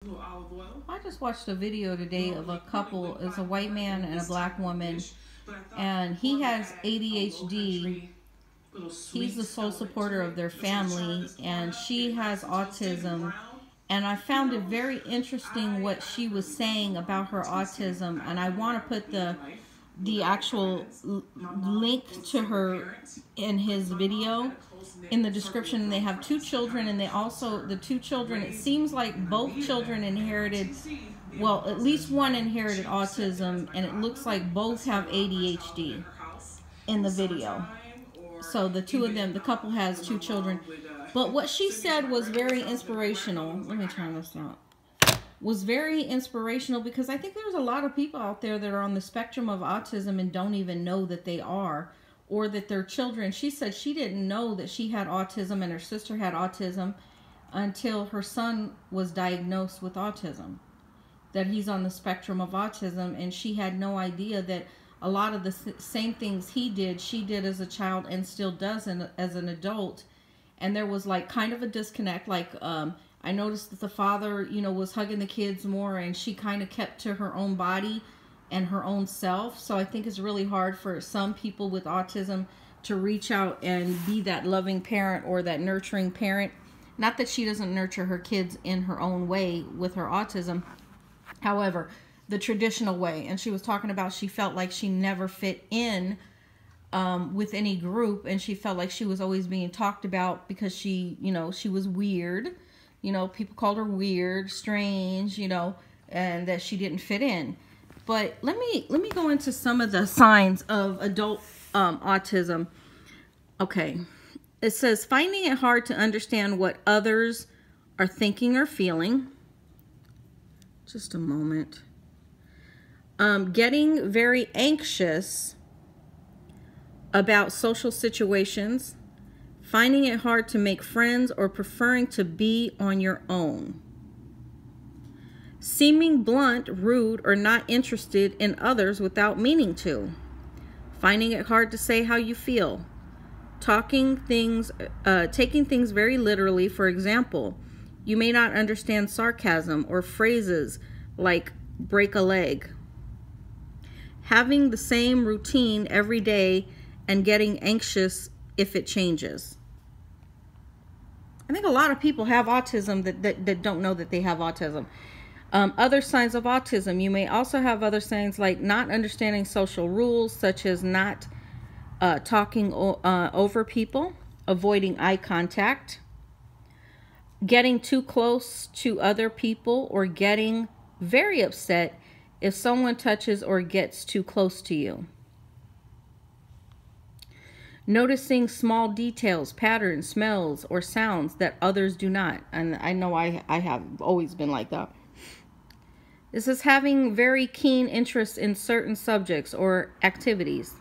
I just watched a video today of a couple. It's a white man and a black woman, and he has ADHD. He's the sole supporter of their family, and she has autism. And I found it very interesting what she was saying about her autism, and I want to put the actual link to her in his video in the description. They have 2 children, and they also, the 2 children, it seems like both children inherited, well, at least one inherited autism, and it looks like both have ADHD in the video. So the 2 of them, the couple has 2 children. But what she said was very inspirational. Let me try this out. Was very inspirational, because I think there's a lot of people out there that are on the spectrum of autism and don't even know that they are, or that their children. She said she didn't know that she had autism and her sister had autism until her son was diagnosed with autism, that he's on the spectrum of autism, and she had no idea that a lot of the same things he did, she did as a child and still does as an adult. And there was like kind of a disconnect. Like I noticed that the father, you know, was hugging the kids more, and she kind of kept to her own body and her own self. So I think it's really hard for some people with autism to reach out and be that loving parent or that nurturing parent. Not that she doesn't nurture her kids in her own way with her autism. However, the traditional way. And she was talking about she felt like she never fit in with any group, and she felt like she was always being talked about because she, you know, she was weird. You know, people called her weird, strange, you know, and that she didn't fit in. But let me go into some of the signs of adult autism. Okay. It says finding it hard to understand what others are thinking or feeling. Just a moment. Getting very anxious about social situations, finding it hard to make friends or preferring to be on your own, seeming blunt, rude, or not interested in others without meaning to, finding it hard to say how you feel, taking things very literally. For example, you may not understand sarcasm or phrases like break a leg, having the same routine every day and getting anxious if it changes. I think a lot of people have autism that don't know that they have autism. Other signs of autism. You may also have other signs like not understanding social rules, such as not talking over people, avoiding eye contact, getting too close to other people, or getting very upset if someone touches or gets too close to you. Noticing small details, patterns, smells, or sounds that others do not. And I know I have always been like that. This is having very keen interest in certain subjects or activities.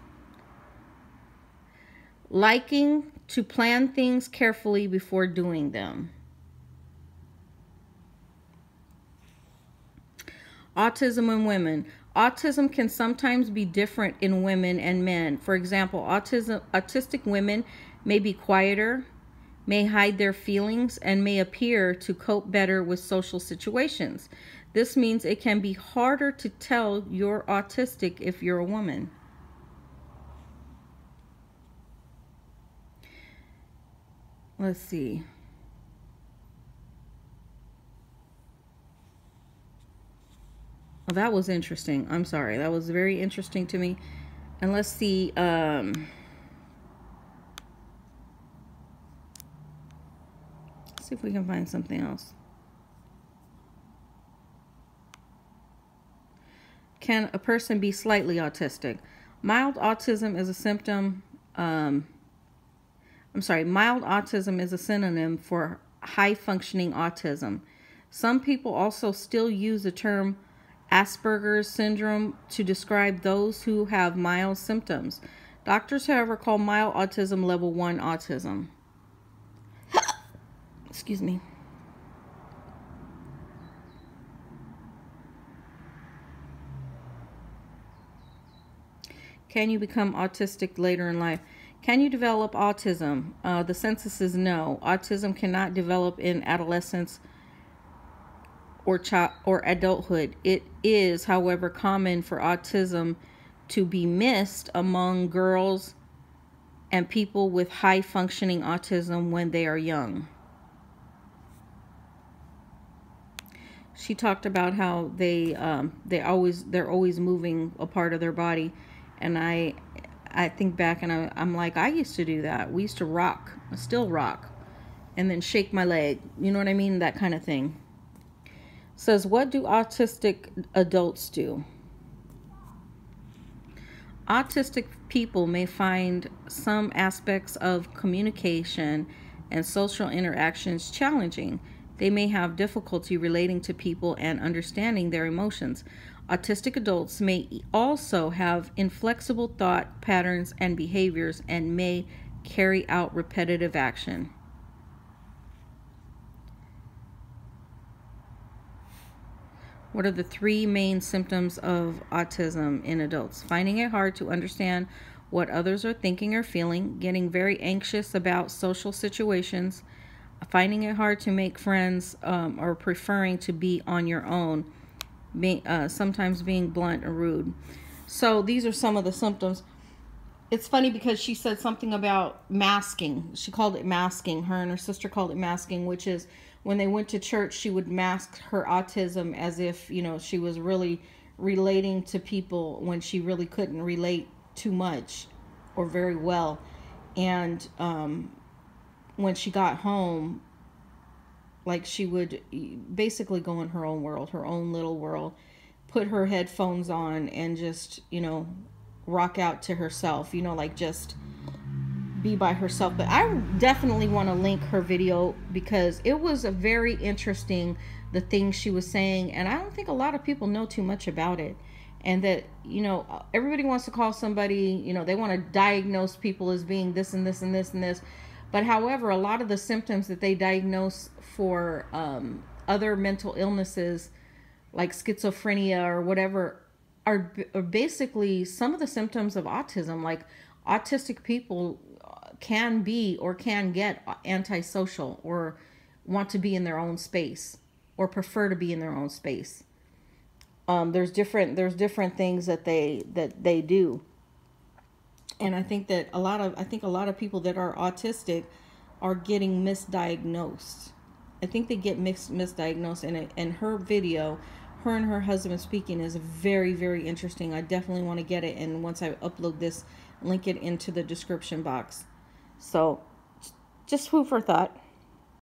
Liking to plan things carefully before doing them. Autism in women. Autism can sometimes be different in women and men. For example, autistic women may be quieter, may hide their feelings, and may appear to cope better with social situations. This means it can be harder to tell you're autistic if you're a woman. Let's see. Well, that was interesting. I'm sorry. That was very interesting to me. And let's see. Let's see if we can find something else. Can a person be slightly autistic? Mild autism is a symptom. Mild autism is a synonym for high-functioning autism. Some people also still use the term Asperger's syndrome to describe those who have mild symptoms. Doctors, however, call mild autism level 1 autism. Excuse me. Can you become autistic later in life? Can you develop autism? The census is no. Autism cannot develop in adolescence or adulthood. It is, however, common for autism to be missed among girls and people with high functioning autism when they are young. She talked about how they're always moving a part of their body, and I think back and I'm like, I used to do that. We used to rock, still rock, and then shake my leg. You know what I mean? That kind of thing. Says, what do autistic adults do? Autistic people may find some aspects of communication and social interactions challenging. They may have difficulty relating to people and understanding their emotions. Autistic adults may also have inflexible thought patterns and behaviors and may carry out repetitive action. What are the 3 main symptoms of autism in adults? Finding it hard to understand what others are thinking or feeling, getting very anxious about social situations, finding it hard to make friends, or preferring to be on your own, sometimes being blunt or rude. So these are some of the symptoms. It's funny because she said something about masking. She called it masking. Her and her sister called it masking, which is when they went to church, she would mask her autism as if, she was really relating to people when she really couldn't relate too much or very well. And when she got home, like, she would basically go in her own world, her own little world, put her headphones on and just, rock out to herself, like just be by herself. But I definitely want to link her video because it was a very interesting, the things she was saying, and I don't think a lot of people know too much about it. And that, everybody wants to call somebody, they want to diagnose people as being this and this and this and this. But however, a lot of the symptoms that they diagnose for other mental illnesses like schizophrenia or whatever are basically some of the symptoms of autism. Like, autistic people can be or can get antisocial or want to be in their own space or prefer to be in their own space. There's different things that they do. And I think that a lot of people that are autistic are getting misdiagnosed. I think they get misdiagnosed. And her video, her and her husband speaking, is very, very interesting. I definitely want to get it. And once I upload this, link it into the description box. So just food for thought.